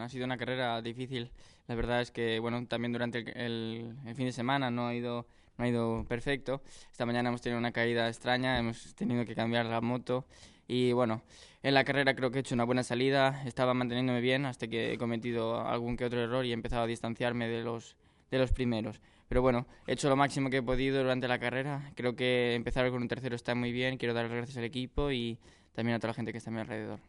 ha sido una carrera difícil. La verdad es que, bueno, también durante el fin de semana no ha ido perfecto. Esta mañana hemos tenido una caída extraña, hemos tenido que cambiar la moto y, bueno, en la carrera creo que he hecho una buena salida, estaba manteniéndome bien hasta que he cometido algún que otro error y he empezado a distanciarme de los primeros. Pero bueno, he hecho lo máximo que he podido durante la carrera. Creo que empezar con un tercero está muy bien. Quiero dar las gracias al equipo y también a toda la gente que está a mi alrededor.